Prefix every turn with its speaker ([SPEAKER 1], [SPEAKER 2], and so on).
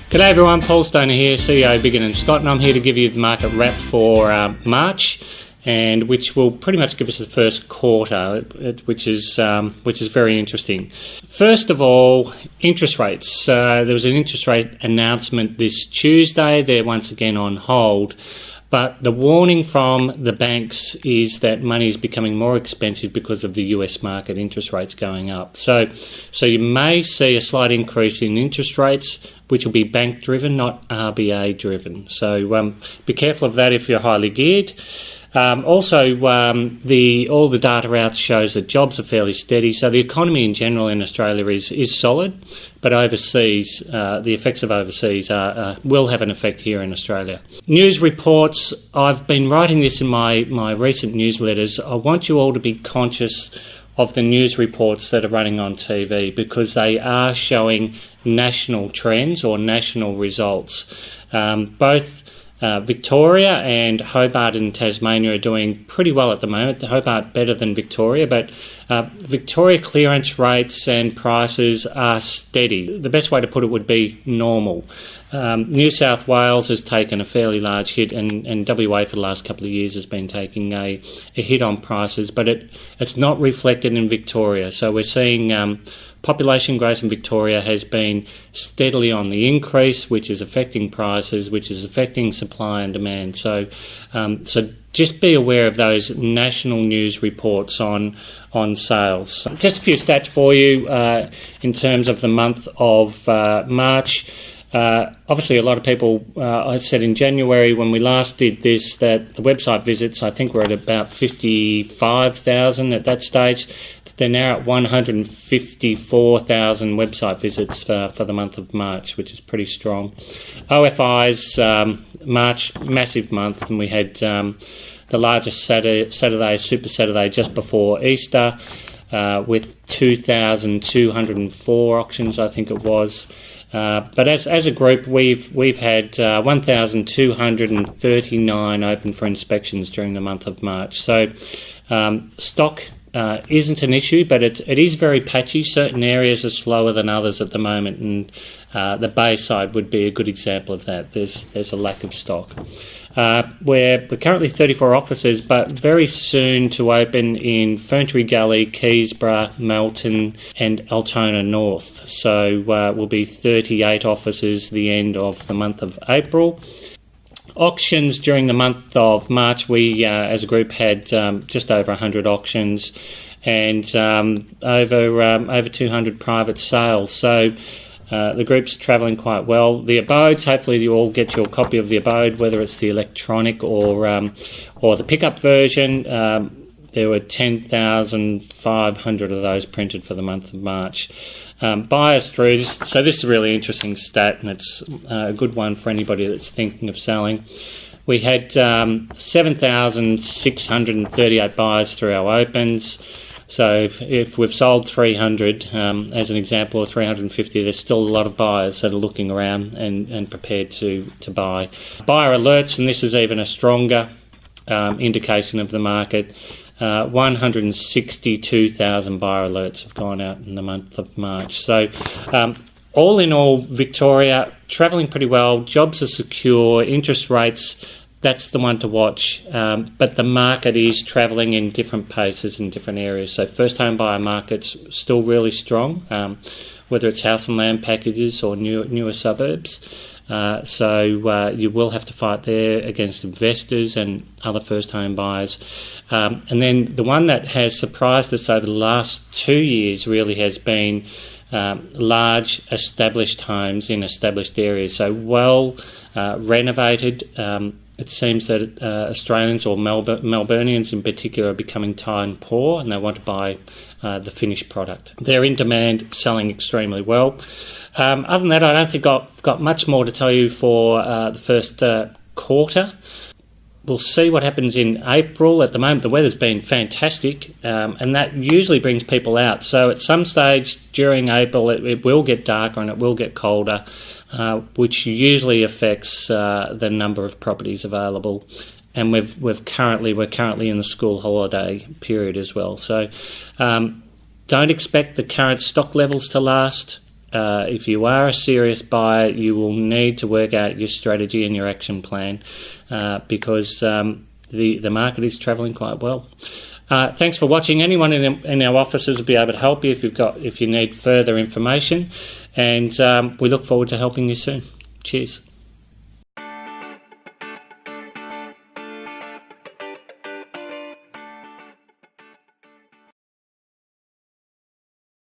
[SPEAKER 1] G'day everyone, Paul Stoner here, CEO Biggin and Scott, and I'm here to give you the market wrap for March, and which will pretty much give us the first quarter, which is very interesting. First of all, interest rates. There was an interest rate announcement this Tuesday. They're once again on hold. But the warning from the banks is that money is becoming more expensive because of the US market interest rates going up. So you may see a slight increase in interest rates, which will be bank driven, not RBA driven. So be careful of that if you're highly geared. All the data out shows that jobs are fairly steady, so the economy in general in Australia is solid, but overseas, the effects of overseas will have an effect here in Australia. News reports, I've been writing this in my recent newsletters. I want you all to be conscious of the news reports that are running on TV because they are showing national trends or national results. Both Victoria and Hobart in Tasmania are doing pretty well at the moment. Hobart better than Victoria, but Victoria clearance rates and prices are steady. The best way to put it would be normal. New South Wales has taken a fairly large hit, and WA for the last couple of years has been taking a hit on prices, but it's not reflected in Victoria. So we're seeing population growth in Victoria has been steadily on the increase, which is affecting prices, which is affecting supply and demand. So just be aware of those national news reports on sales. Just a few stats for you in terms of the month of March. Obviously, a lot of people, I said in January when we last did this that the website visits, I think, were at about 55,000 at that stage. They're now at 154,000 website visits for the month of March, which is pretty strong. OFI's March, massive month, and we had the largest Saturday, Super Saturday, just before Easter, with 2,204 auctions, I think it was. But as a group, we've had 1,239 open for inspections during the month of March. So stock isn't an issue, but it is very patchy. Certain areas are slower than others at the moment, and the Bayside would be a good example of that. There's a lack of stock. We're currently 34 offices, but very soon to open in Ferntree Gully, Keysborough, Melton and Altona North. So we'll be 38 offices the end of the month of April. Auctions during the month of March, we as a group had just over 100 auctions and over 200 private sales. So the group's travelling quite well. The abodes, hopefully you all get your copy of the abode, whether it's the electronic or the pickup version. There were 10,500 of those printed for the month of March. Buyers through this, so this is a really interesting stat, and it's a good one for anybody that's thinking of selling. We had 7,638 buyers through our opens. So if we've sold 300, as an example, or 350, there's still a lot of buyers that are looking around and prepared to buy. Buyer alerts, and this is even a stronger indication of the market. 162,000 buyer alerts have gone out in the month of March. So all in all, Victoria travelling pretty well, jobs are secure, interest rates, that's the one to watch. But the market is travelling in different paces in different areas. So first home buyer market's still really strong, whether it's house and land packages or newer suburbs. So you will have to fight there against investors and other first home buyers. And then the one that has surprised us over the last 2 years really has been large established homes in established areas. So well renovated. It seems that Australians or Melburnians in particular are becoming time poor and they want to buy the finished product. They're in demand, selling extremely well. Other than that, I don't think I've got much more to tell you for the first quarter. We'll see what happens in April. At the moment, the weather's been fantastic, and that usually brings people out. So at some stage during April, it will get darker and it will get colder, which usually affects the number of properties available. And we're currently in the school holiday period as well. So don't expect the current stock levels to last. if you are a serious buyer, you will need to work out your strategy and your action plan because the market is travelling quite well. Thanks for watching. Anyone in our offices will be able to help you if you need further information, and we look forward to helping you soon. Cheers.